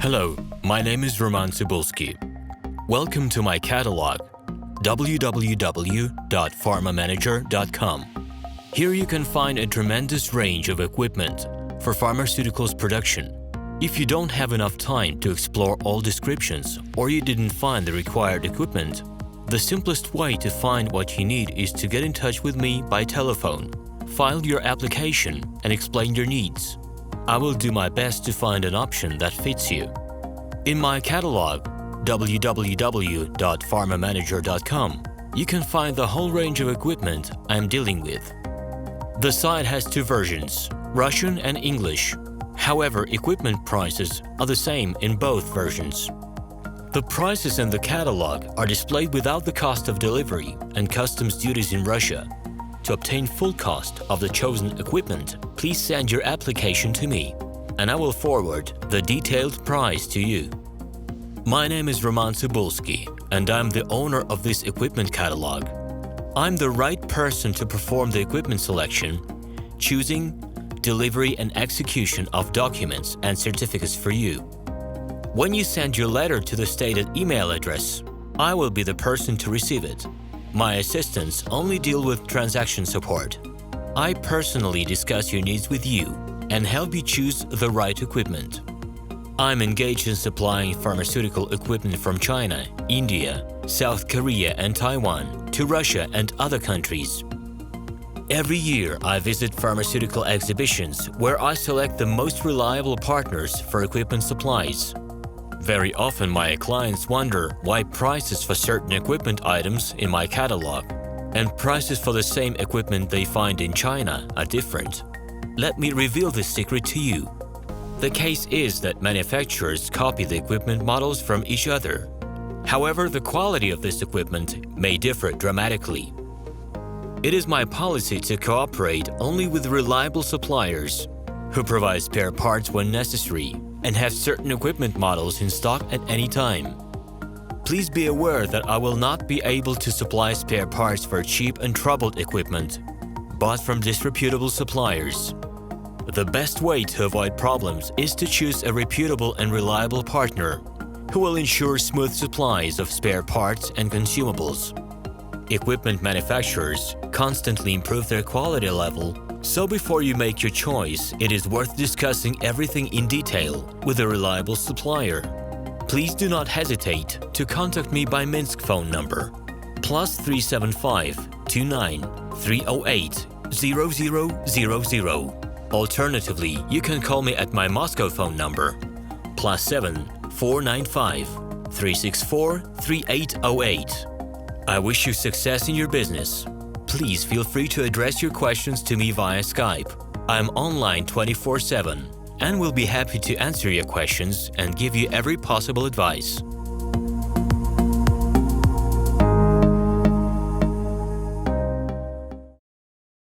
Hello, my name is RomanTsibulsky. Welcome to my catalog, www.pharmamanager.com. Here you can find a tremendous range of equipment for pharmaceuticals production. If you don't have enough time to explore all descriptions or you didn't find the required equipment, the simplest way to find what you need is to get in touch with me by telephone, file your application, and explain your needs. I will do my best to find an option that fits you. In my catalog, www.pharmamanager.com, you can find the whole range of equipment I am dealing with. The site has two versions, Russian and English. However, equipment prices are the same in both versions. The prices in the catalog are displayed without the cost of delivery and customs duties in Russia. To obtain full cost of the chosen equipment, please send your application to me, and I will forward the detailed price to you. My name is RomanTsibulsky, and I'm the owner of this equipment catalog. I'm the right person to perform the equipment selection, choosing, delivery and execution of documents and certificates for you. When you send your letter to the stated email address, I will be the person to receive it. My assistants only deal with transaction support. I personally discuss your needs with you and help you choose the right equipment. I'm engaged in supplying pharmaceutical equipment from China, India, South Korea and Taiwan to Russia and other countries. Every year, I visit pharmaceutical exhibitions where I select the most reliable partners for equipment supplies. Very often, my clients wonder why prices for certain equipment items in my catalog and prices for the same equipment they find in China are different. Let me reveal this secret to you. The case is that manufacturers copy the equipment models from each other. However, the quality of this equipment may differ dramatically. It is my policy to cooperate only with reliable suppliers who provide spare parts when necessary and have certain equipment models in stock at any time. Please be aware that I will not be able to supply spare parts for cheap and troubled equipment bought from disreputable suppliers. The best way to avoid problems is to choose a reputable and reliable partner who will ensure smooth supplies of spare parts and consumables. Equipment manufacturers constantly improve their quality level, so before you make your choice, it is worth discussing everything in detail with a reliable supplier. Please do not hesitate to contact me by Minsk phone number +375 29 308 0000. Alternatively, you can call me at my Moscow phone number +7 495 364 3808. I wish you success in your business. Please feel free to address your questions to me via Skype. I'm online 24/7 and will be happy to answer your questions and give you every possible advice.